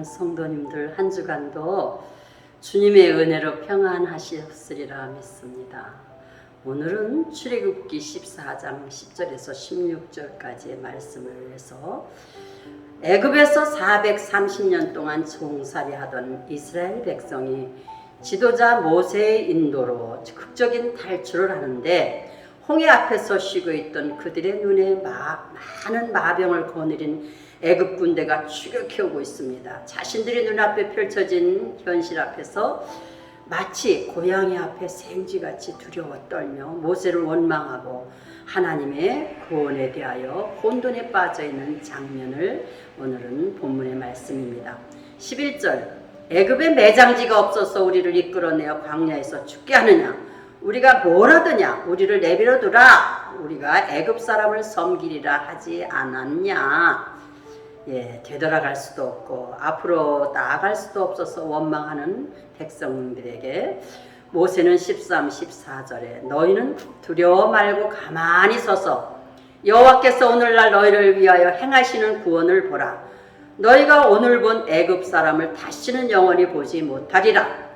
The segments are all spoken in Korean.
사랑하는 성도님들, 한 주간도 주님의 은혜로 평안하셨으리라 믿습니다. 오늘은 출애굽기 14장 10절에서 16절까지의 말씀을 해서 애굽에서 430년 동안 종살이하던 이스라엘 백성이 지도자 모세의 인도로 극적인 탈출을 하는데, 홍해 앞에서 쉬고 있던 그들의 눈에 많은 마병을 거느린 애굽 군대가 추격해오고 있습니다. 자신들의 눈앞에 펼쳐진 현실 앞에서 마치 고양이 앞에 생쥐같이 두려워 떨며 모세를 원망하고 하나님의 구원에 대하여 혼돈에 빠져있는 장면을 오늘은 본문의 말씀입니다. 11절, 애굽에 매장지가 없어서 우리를 이끌어내어 광야에서 죽게 하느냐? 우리가 뭘 하더냐? 우리를 내버려 두라. 우리가 애굽 사람을 섬기리라 하지 않았냐? 되돌아갈 수도 없고 앞으로 나아갈 수도 없어서 원망하는 백성들에게 모세는 13, 14절에 너희는 두려워 말고 가만히 서서 여호와께서 오늘날 너희를 위하여 행하시는 구원을 보라. 너희가 오늘 본 애굽 사람을 다시는 영원히 보지 못하리라.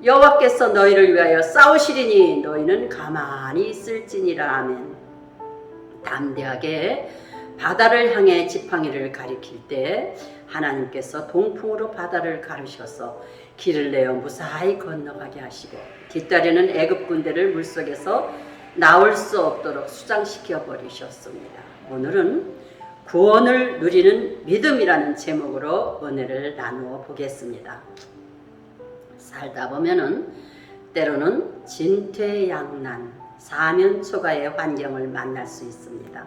여호와께서 너희를 위하여 싸우시리니 너희는 가만히 있을지니라. 아멘. 담대하게 바다를 향해 지팡이를 가리킬 때 하나님께서 동풍으로 바다를 가르셔서 길을 내어 무사히 건너가게 하시고 뒷다리는 애굽 군대를 물속에서 나올 수 없도록 수장시켜 버리셨습니다. 오늘은 구원을 누리는 믿음이라는 제목으로 은혜를 나누어 보겠습니다. 살다 보면은 때로는 진퇴양난, 사면초가의 환경을 만날 수 있습니다.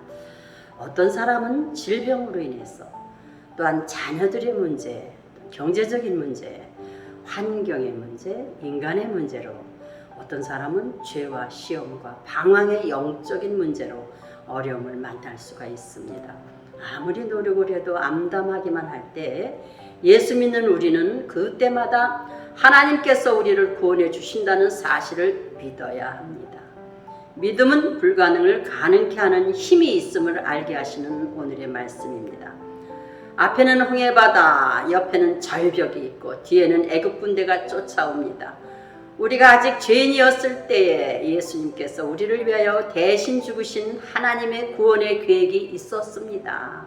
어떤 사람은 질병으로 인해서, 또한 자녀들의 문제, 경제적인 문제, 환경의 문제, 인간의 문제로, 어떤 사람은 죄와 시험과 방황의 영적인 문제로 어려움을 만날 수가 있습니다. 아무리 노력을 해도 암담하기만 할 때 예수 믿는 우리는 그때마다 하나님께서 우리를 구원해 주신다는 사실을 믿어야 합니다. 믿음은 불가능을 가능케 하는 힘이 있음을 알게 하시는 오늘의 말씀입니다. 앞에는 홍해바다, 옆에는 절벽이 있고 뒤에는 애굽 군대가 쫓아옵니다. 우리가 아직 죄인이었을 때에 예수님께서 우리를 위하여 대신 죽으신 하나님의 구원의 계획이 있었습니다.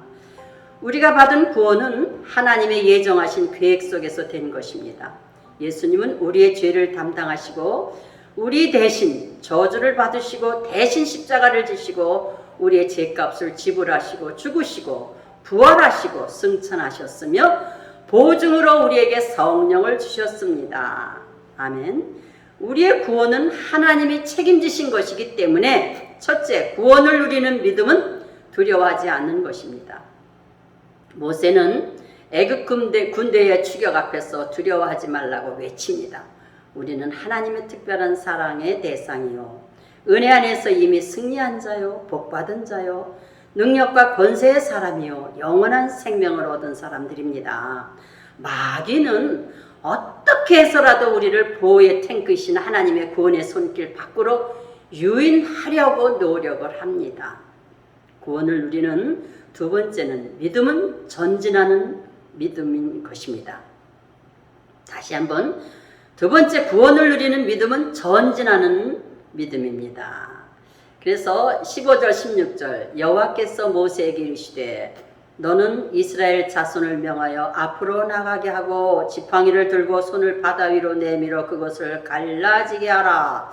우리가 받은 구원은 하나님의 예정하신 계획 속에서 된 것입니다. 예수님은 우리의 죄를 담당하시고 우리 대신 저주를 받으시고 대신 십자가를 지시고 우리의 죄값을 지불하시고 죽으시고 부활하시고 승천하셨으며 보증으로 우리에게 성령을 주셨습니다. 아멘. 우리의 구원은 하나님이 책임지신 것이기 때문에 첫째, 구원을 누리는 믿음은 두려워하지 않는 것입니다. 모세는 애굽 군대의 추격 앞에서 두려워하지 말라고 외칩니다. 우리는 하나님의 특별한 사랑의 대상이요, 은혜 안에서 이미 승리한 자요, 복받은 자요, 능력과 권세의 사람이요, 영원한 생명을 얻은 사람들입니다. 마귀는 어떻게 해서라도 우리를 보호의 탱크이신 하나님의 구원의 손길 밖으로 유인하려고 노력을 합니다. 구원을 누리는 두 번째는 믿음은 전진하는 믿음인 것입니다. 다시 한번, 두 번째, 구원을 누리는 믿음은 전진하는 믿음입니다. 그래서 15절 16절 여호와께서 모세에게 이르시되 너는 이스라엘 자손을 명하여 앞으로 나가게 하고 지팡이를 들고 손을 바다 위로 내밀어 그것을 갈라지게 하라.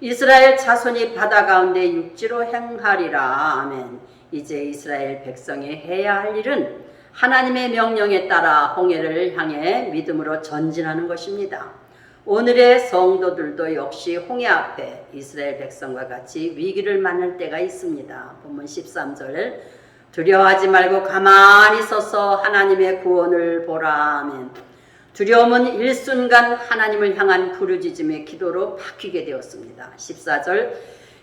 이스라엘 자손이 바다 가운데 육지로 행하리라. 아멘. 이제 이스라엘 백성이 해야 할 일은 하나님의 명령에 따라 홍해를 향해 믿음으로 전진하는 것입니다. 오늘의 성도들도 역시 홍해 앞에 이스라엘 백성과 같이 위기를 만날 때가 있습니다. 본문 13절 두려워하지 말고 가만히 서서 하나님의 구원을 보라. 아멘. 두려움은 일순간 하나님을 향한 부르짖음의 기도로 바뀌게 되었습니다. 14절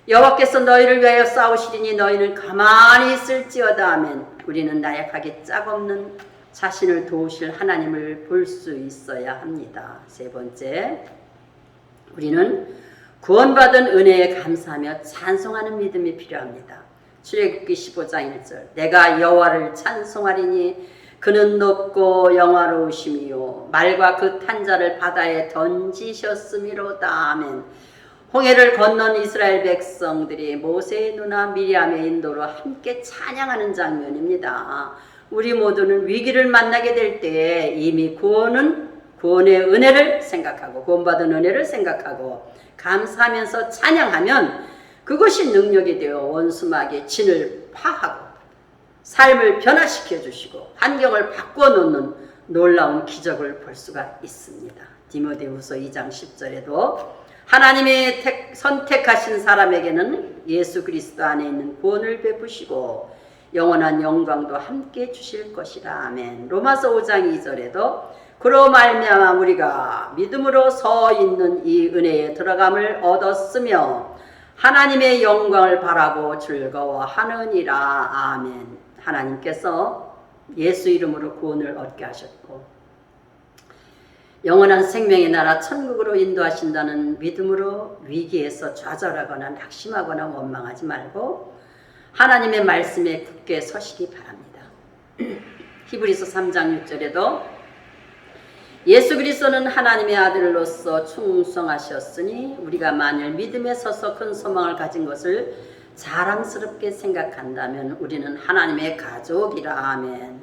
여호와께서 너희를 위하여 싸우시리니 너희는 가만히 있을지어다. 아멘. 우리는 나약하게 짝없는 자신을 도우실 하나님을 볼 수 있어야 합니다. 세 번째, 우리는 구원받은 은혜에 감사하며 찬송하는 믿음이 필요합니다. 출애굽기 15장 1절 내가 여호와를 찬송하리니 그는 높고 영화로우심이요 말과 그 탄자를 바다에 던지셨음이로다. 아멘. 홍해를 건넌 이스라엘 백성들이 모세의 누나 미리암의 인도로 함께 찬양하는 장면입니다. 우리 모두는 위기를 만나게 될 때에 이미 구원의 은혜를 생각하고 구원받은 은혜를 생각하고 감사하면서 찬양하면 그것이 능력이 되어 원수마귀의 진을 파하고 삶을 변화시켜 주시고 환경을 바꾸어 놓는 놀라운 기적을 볼 수가 있습니다. 디모데후서 2장 10절에도 하나님의 선택하신 사람에게는 예수 그리스도 안에 있는 구원을 베푸시고 영원한 영광도 함께 주실 것이라. 아멘. 로마서 5장 2절에도 그로 말미암아 우리가 믿음으로 서 있는 이 은혜에 들어감을 얻었으며 하나님의 영광을 바라고 즐거워하느니라. 아멘. 하나님께서 예수 이름으로 구원을 얻게 하셨고 영원한 생명의 나라 천국으로 인도하신다는 믿음으로 위기에서 좌절하거나 낙심하거나 원망하지 말고 하나님의 말씀에 굳게 서시기 바랍니다. 히브리서 3장 6절에도 예수 그리스도는 하나님의 아들로서 충성하셨으니 우리가 만일 믿음에 서서 큰 소망을 가진 것을 자랑스럽게 생각한다면 우리는 하나님의 가족이라. 아멘.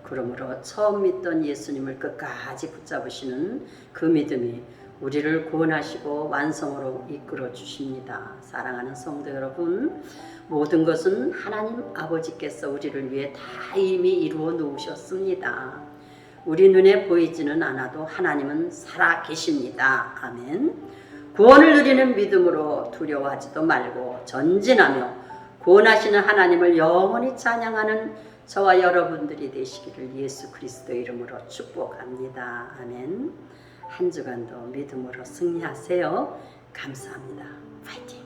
그러므로 처음 믿던 예수님을 끝까지 붙잡으시는 그 믿음이 우리를 구원하시고 완성으로 이끌어 주십니다. 사랑하는 성도 여러분, 모든 것은 하나님 아버지께서 우리를 위해 다 이미 이루어 놓으셨습니다. 우리 눈에 보이지는 않아도 하나님은 살아 계십니다. 아멘. 구원을 누리는 믿음으로 두려워하지도 말고 전진하며 구원하시는 하나님을 영원히 찬양하는 저와 여러분들이 되시기를 예수 그리스도 이름으로 축복합니다. 아멘. 한 주간도 믿음으로 승리하세요. 감사합니다. 파이팅!